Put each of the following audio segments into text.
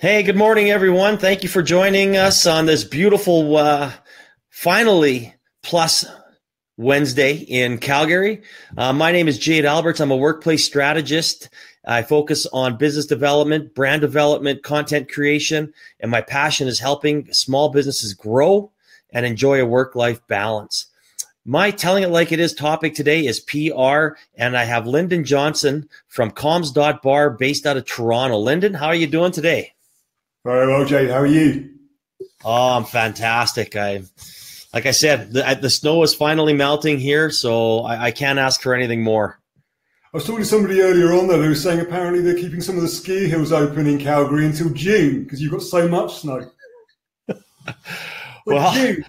Hey, good morning, everyone. Thank you for joining us on this beautiful, finally plus Wednesday in Calgary. My name is Jade Alberts. I'm a workplace strategist. I focus on business development, brand development, content creation, and my passion is helping small businesses grow and enjoy a work-life balance. My Telling It Like It Is topic today is PR, and I have Lyndon Johnson from COMMS.bar based out of Toronto. Lyndon, how are you doing today? Very well, Jade. How are you? Oh, I'm fantastic. Like I said, the snow is finally melting here, so I can't ask for anything more. I was talking to somebody earlier on, though. They were saying apparently they're keeping some of the ski hills open in Calgary until June because you've got so much snow. Well, June.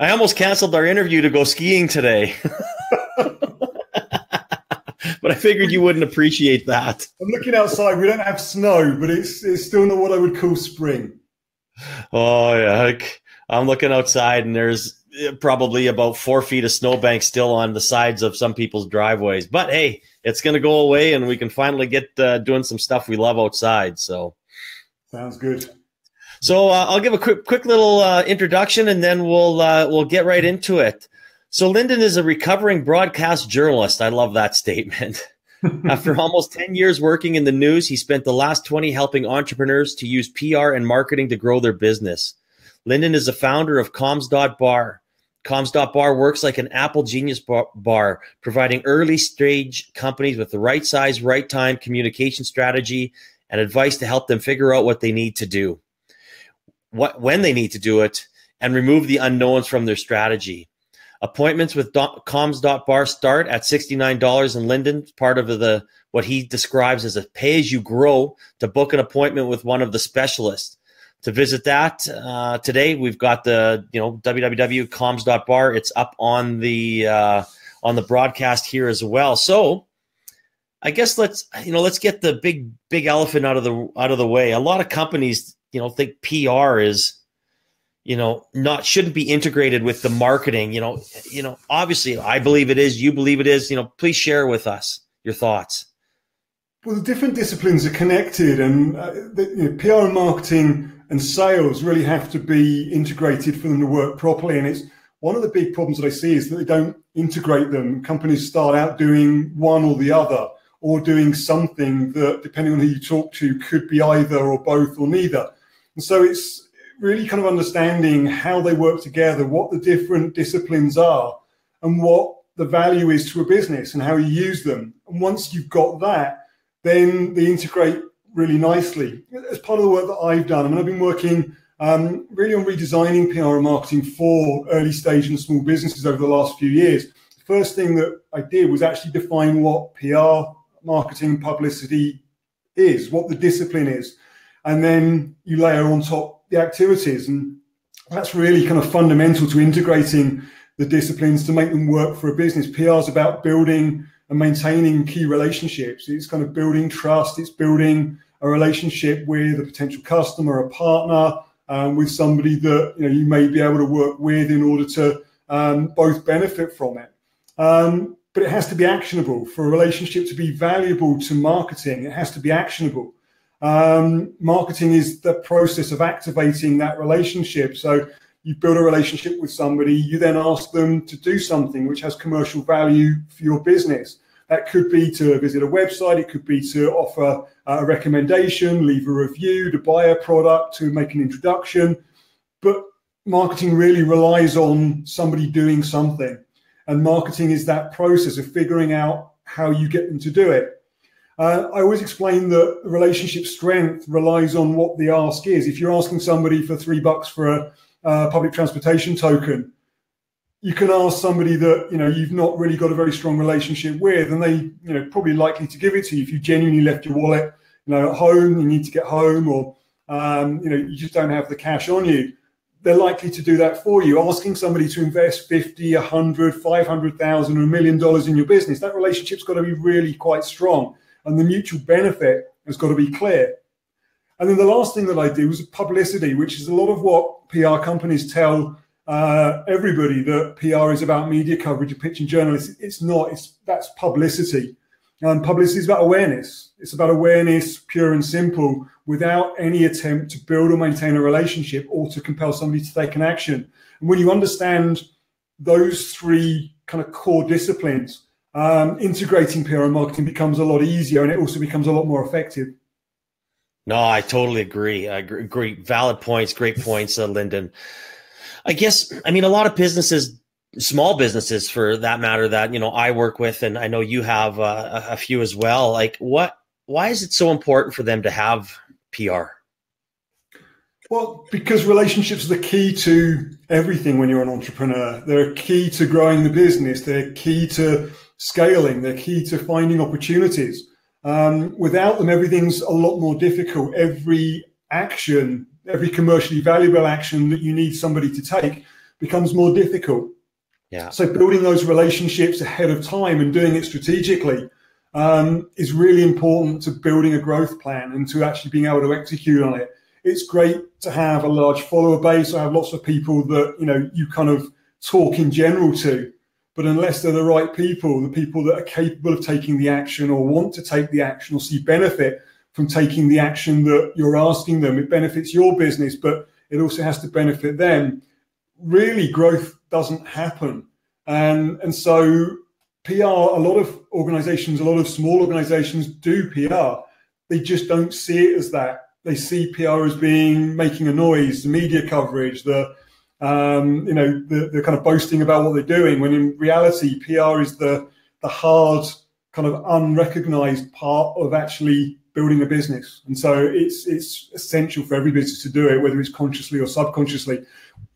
I almost canceled our interview to go skiing today. But I figured you wouldn't appreciate that. I'm looking outside. We don't have snow, but it's still not what I would call spring. Oh, yeah. I'm looking outside, and there's probably about 4 feet of snowbank still on the sides of some people's driveways. But, hey, it's going to go away, and we can finally get doing some stuff we love outside. So, sounds good. So I'll give a quick little introduction, and then we'll get right into it. So Lyndon is a recovering broadcast journalist. I love that statement. After almost 10 years working in the news, he spent the last 20 helping entrepreneurs to use PR and marketing to grow their business. Lyndon is the founder of COMMS.bar. COMMS.bar works like an Apple Genius bar, providing early-stage companies with the right size, right time communication strategy and advice to help them figure out what they need to do, when they need to do it, and remove the unknowns from their strategy. Appointments with COMMS.bar start at $69, and Lyndon's part of what he describes as a pay-as-you-grow to book an appointment with one of the specialists. To visit that today, we've got the www.comms.bar. It's up on the broadcast here as well. So I guess let's get the big elephant out of the way. A lot of companies think PR is shouldn't be integrated with the marketing. Obviously I believe it is. You believe it is. Please share with us your thoughts. Well, the different disciplines are connected, and PR and marketing and sales really have to be integrated for them to work properly. And it's one of the big problems that I see is that they don't integrate them. Companies start out doing one or the other, or doing something that, depending on who you talk to, could be either or both or neither. And so it's really kind of understanding how they work together, what the different disciplines are, and what the value is to a business and how you use them. And once you've got that, then they integrate really nicely. As part of the work that I've done, I've been working really on redesigning PR and marketing for early stage and small businesses over the last few years. The first thing that I did was actually define what PR, marketing, publicity is, what the discipline is. And then you layer on top the activities. And that's really kind of fundamental to integrating the disciplines to make them work for a business. PR is about building and maintaining key relationships. It's kind of building trust. It's building a relationship with a potential customer, a partner, with somebody that you may be able to work with in order to both benefit from it. But it has to be actionable. For a relationship to be valuable to marketing, it has to be actionable. Marketing is the process of activating that relationship. So you build a relationship with somebody, you then ask them to do something which has commercial value for your business. That could be to visit a website, it could be to offer a recommendation, leave a review, to buy a product, to make an introduction. But marketing really relies on somebody doing something. And marketing is that process of figuring out how you get them to do it. I always explain that relationship strength relies on what the ask is. If you're asking somebody for $3 for a public transportation token, you can ask somebody that you've not really got a very strong relationship with, and they probably likely to give it to you. If you genuinely left your wallet at home, you need to get home, or you just don't have the cash on you, they're likely to do that for you. Asking somebody to invest 50, 100, 500,000 or $1 million in your business, that relationship's got to be really quite strong. And the mutual benefit has got to be clear. And then the last thing that I do is publicity, which is a lot of what PR companies tell everybody, that PR is about media coverage of pitching journalists. It's not. That's publicity. Publicity is about awareness. It's about awareness, pure and simple, without any attempt to build or maintain a relationship or to compel somebody to take an action. And when you understand those three kind of core disciplines, integrating PR and marketing becomes a lot easier, and it also becomes a lot more effective. No, I totally agree. I agree. Valid points, great points, Lyndon. I guess, I mean, a lot of businesses, small businesses for that matter, that, I work with, and I know you have a few as well. Like, why is it so important for them to have PR? Well, because relationships are the key to everything when you're an entrepreneur. They're key to growing the business. They're key to scaling. They're key to finding opportunities. Without them, everything's a lot more difficult. Every action, every commercially valuable action that you need somebody to take becomes more difficult. Yeah. So building those relationships ahead of time and doing it strategically is really important to building a growth plan and to actually being able to execute on it. It's great to have a large follower base. I have lots of people that, you kind of talk in general to, but unless they're the right people, the people that are capable of taking the action or want to take the action or see benefit from taking the action that you're asking them, it benefits your business, but it also has to benefit them. Really, growth doesn't happen. And so PR, a lot of organizations, a lot of small organizations do PR. They just don't see it as that. They see PR as being making a noise, the media coverage, the kind of boasting about what they're doing, when in reality, PR is the hard, kind of unrecognized part of actually building a business. And so it's essential for every business to do it, whether it's consciously or subconsciously.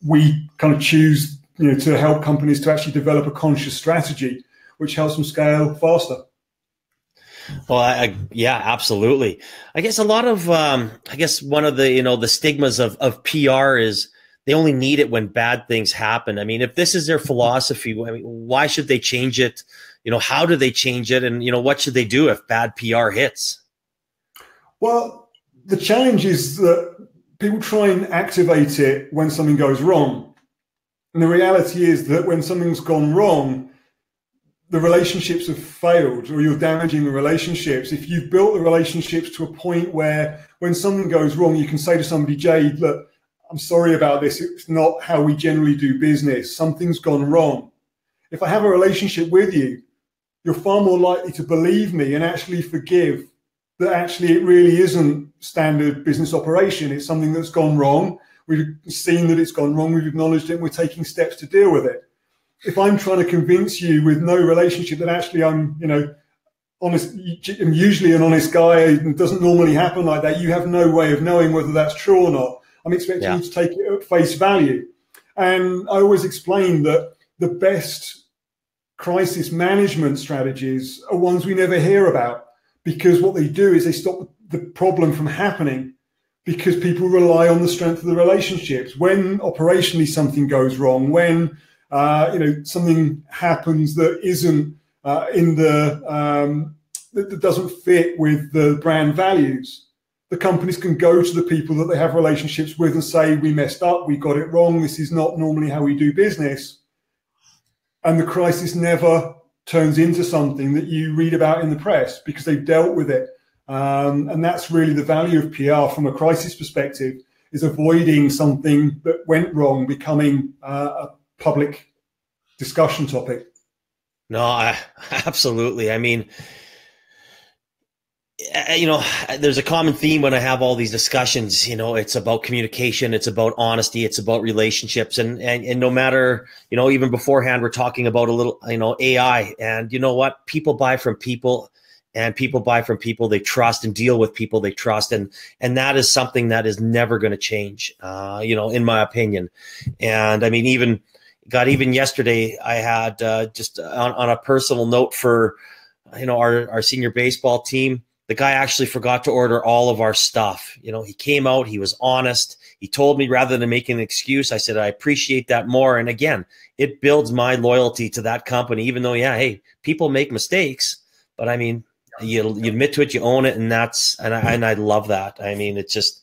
We kind of choose, to help companies to actually develop a conscious strategy, which helps them scale faster. Well, yeah, absolutely. I guess a lot of, one of the, the stigmas of PR is they only need it when bad things happen. I mean, if this is their philosophy, I mean, why should they change it? How do they change it? And, what should they do if bad PR hits? Well, the challenge is that people try and activate it when something goes wrong. And the reality is that when something's gone wrong, the relationships have failed, or you're damaging the relationships. If you've built the relationships to a point where when something goes wrong, you can say to somebody, Jade, look, I'm sorry about this. It's not how we generally do business. Something's gone wrong. If I have a relationship with you, you're far more likely to believe me and actually forgive that actually it really isn't standard business operation. It's something that's gone wrong. We've seen that it's gone wrong. We've acknowledged it, and we're taking steps to deal with it. If I'm trying to convince you with no relationship that actually I'm, honest, I'm usually an honest guy, it doesn't normally happen like that, you have no way of knowing whether that's true or not. I'm expecting you to take it at face value. And I always explain that the best crisis management strategies are ones we never hear about, because what they do is they stop the problem from happening, because people rely on the strength of the relationships. When operationally something goes wrong, when something happens that isn't that doesn't fit with the brand values, the companies can go to the people that they have relationships with and say, we messed up, we got it wrong, this is not normally how we do business. And the crisis never turns into something that you read about in the press because they've dealt with it. And that's really the value of PR from a crisis perspective, is avoiding something that went wrong becoming a public discussion topic. No, absolutely. I mean, there's a common theme when I have all these discussions. It's about communication, it's about honesty, it's about relationships, and no matter, even beforehand, we're talking about a little, AI, and you know what? People buy from people, and people buy from people they trust and deal with people they trust, and that is something that is never going to change, in my opinion. And I mean, even yesterday, I had just on a personal note for, our senior baseball team. The guy actually forgot to order all of our stuff. He came out, he was honest. He told me rather than making an excuse. I said, I appreciate that more. And again, it builds my loyalty to that company, even though, hey, people make mistakes, but I mean, you admit to it, you own it. And I love that. I mean, it just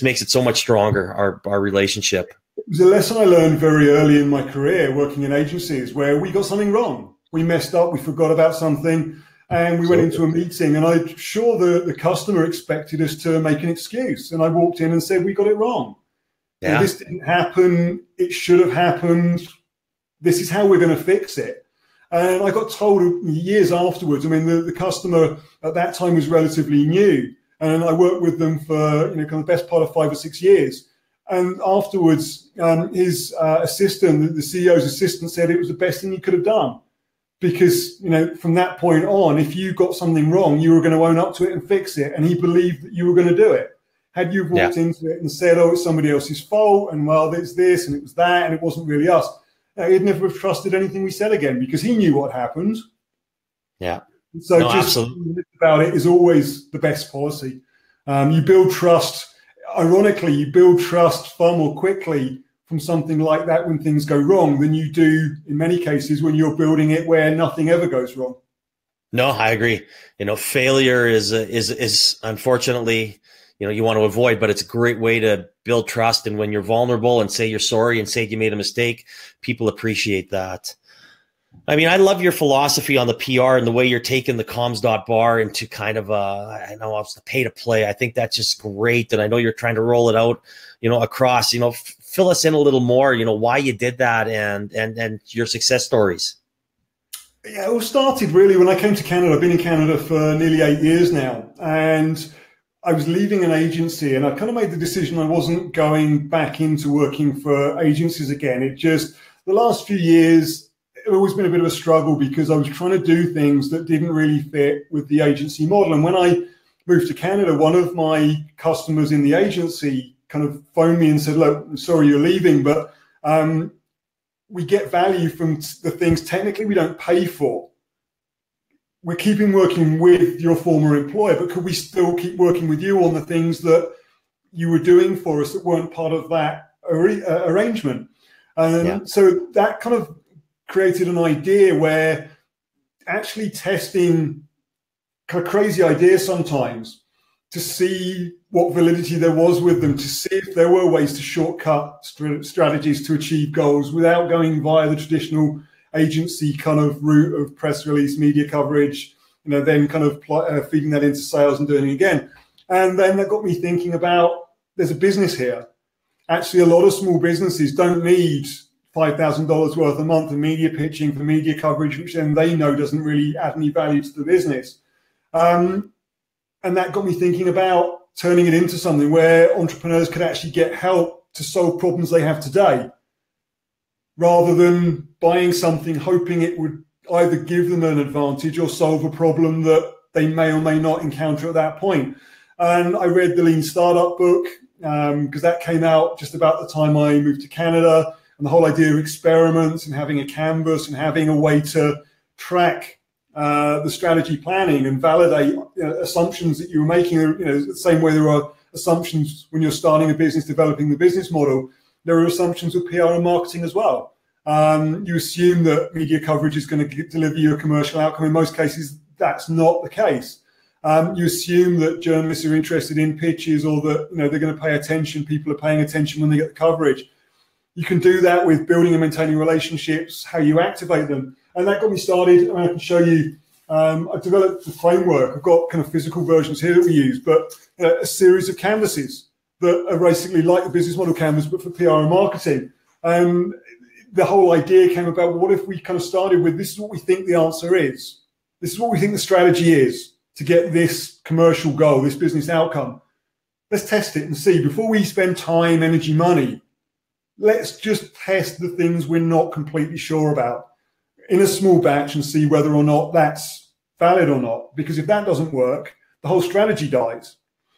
makes it so much stronger, our relationship. It was a lesson I learned very early in my career working in agencies, where we got something wrong. we messed up, we forgot about something, and we went into a meeting, and I'm sure the customer expected us to make an excuse. And I walked in and said, we got it wrong. Yeah. This didn't happen. It should have happened. This is how we're going to fix it. And I got told years afterwards, I mean, the customer at that time was relatively new, and I worked with them for, kind of the best part of 5 or 6 years. And afterwards, his assistant, the CEO's assistant, said it was the best thing he could have done. Because, from that point on, if you got something wrong, you were going to own up to it and fix it. And he believed that you were going to do it. Had you walked into it and said, oh, it's somebody else's fault, and well, it's this, and it was that, and it wasn't really us, he'd never have trusted anything we said again, because he knew what happened. Yeah. So just about it is always the best policy. You build trust. Ironically, you build trust far more quickly from something like that when things go wrong than you do in many cases when you're building it where nothing ever goes wrong. No, I agree. Failure is unfortunately, you want to avoid, but it's a great way to build trust. And when you're vulnerable and say you're sorry and say you made a mistake, people appreciate that. I mean, I love your philosophy on the PR and the way you're taking the COMMS.bar into kind of I know it's the pay to play. I think that's just great. And I know you're trying to roll it out, across, fill us in a little more, why you did that and your success stories. Yeah, it all started really when I came to Canada. I've been in Canada for nearly 8 years now. And I was leaving an agency, and I kind of made the decision I wasn't going back into working for agencies again. It just, the last few years, it's always been a bit of a struggle because I was trying to do things that didn't really fit with the agency model. And when I moved to Canada, one of my customers in the agency kind of phoned me and said, look, I'm sorry you're leaving, but we get value from the things technically we don't pay for. We're keeping working with your former employer, but could we still keep working with you on the things that you were doing for us that weren't part of that arrangement? So that kind of created an idea where actually testing kind of crazy ideas sometimes to see what validity there was with them, to see if there were ways to shortcut strategies to achieve goals without going via the traditional agency kind of route of press release, media coverage, then kind of feeding that into sales and doing it again. And then that got me thinking about, there's a business here. Actually, a lot of small businesses don't need $5,000 worth a month of media pitching for media coverage, which then they know doesn't really add any value to the business. And that got me thinking about turning it into something where entrepreneurs could actually get help to solve problems they have today, rather than buying something hoping it would either give them an advantage or solve a problem that they may or may not encounter at that point. And I read the Lean Startup book because that came out just about the time I moved to Canada. And the whole idea of experiments and having a canvas and having a way to track the strategy planning and validate assumptions that you were making, the same way there are assumptions when you're starting a business, developing the business model. There are assumptions with PR and marketing as well. You assume that media coverage is going to deliver you a commercial outcome. In most cases, that's not the case. You assume that journalists are interested in pitches, or that they're going to pay attention. People are paying attention when they get the coverage. You can do that with building and maintaining relationships, how you activate them. And that got me started. I can show you. I developed the framework. I've got kind of physical versions here that we use, but a series of canvases that are basically like the business model canvas, but for PR and marketing. The whole idea came about, what if we kind of started with, this is what we think the answer is. This is what we think the strategy is to get this commercial goal, this business outcome. Let's test it and see. Before we spend time, energy, money, let's just test the things we're not completely sure about in a small batch and see whether or not that's valid or not. Because if that doesn't work, the whole strategy dies.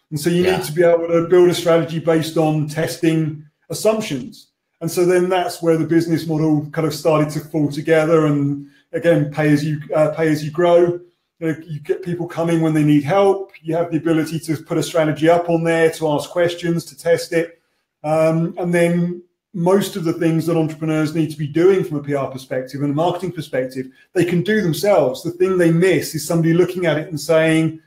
And so you need to be able to build a strategy based on testing assumptions. And so then that's where the business model kind of started to fall together. And again, pay as you grow. You get people coming when they need help. You have the ability to put a strategy up on there, to ask questions, to test it. And then most of the things that entrepreneurs need to be doing from a PR perspective and a marketing perspective, they can do themselves. The thing they miss is somebody looking at it and saying,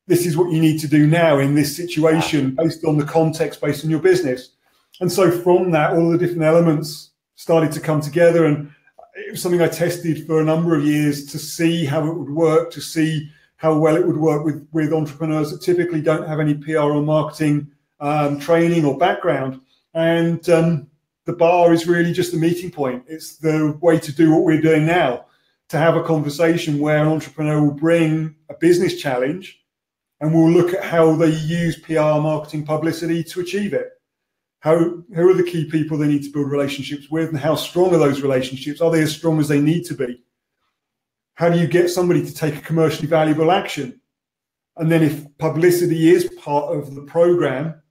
this is what you need to do now in this situation, based on the context, based on your business. And so from that, all the different elements started to come together. And it was something I tested for a number of years to see how it would work, to see how well it would work with entrepreneurs that typically don't have any PR or marketing training or background. And the bar is really just the meeting point. It's the way to do what we're doing now, to have a conversation where an entrepreneur will bring a business challenge and we'll look at how they use PR, marketing, publicity to achieve it. Who are the key people they need to build relationships with, and how strong are those relationships? Are they as strong as they need to be? How do you get somebody to take a commercially valuable action? And then if publicity is part of the program,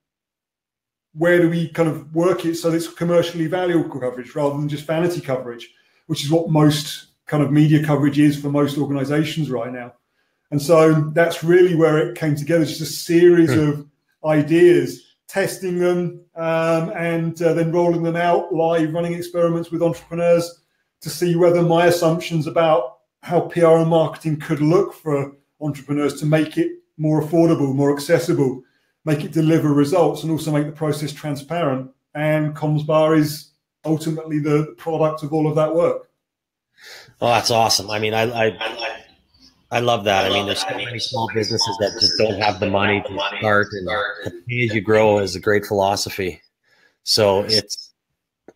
where do we kind of work it so it's commercially valuable coverage rather than just vanity coverage, which is what most kind of media coverage is for most organizations right now. And so that's really where it came together, just a series of ideas, testing them and then rolling them out live, running experiments with entrepreneurs to see whether my assumptions about how PR and marketing could look for entrepreneurs to make it more affordable, more accessible, make it deliver results, and also make the process transparent. And COMMS Bar is ultimately the product of all of that work. Oh, that's awesome. I mean, I love that. I mean, there's so many small businesses that just don't have the money to start, and pay as you grow is a great philosophy. So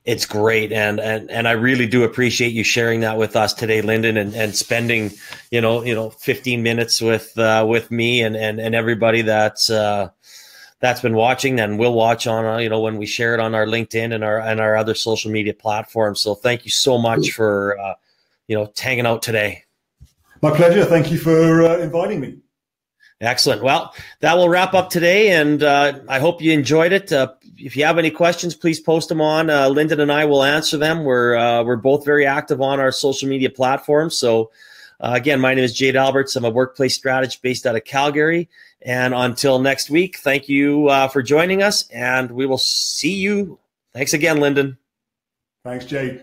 it's great. And I really do appreciate you sharing that with us today, Lyndon, and spending, 15 minutes with me and everybody that's been watching and will watch on, when we share it on our LinkedIn and our other social media platforms. So thank you so much for, hanging out today. My pleasure. Thank you for inviting me. Excellent. Well, that will wrap up today, and I hope you enjoyed it. If you have any questions, please post them on. Lyndon and I will answer them. We're both very active on our social media platforms. So, again, my name is Jade Alberts. I'm a workplace strategist based out of Calgary. And until next week, thank you for joining us, and we will see you. Thanks again, Lyndon. Thanks, Jade.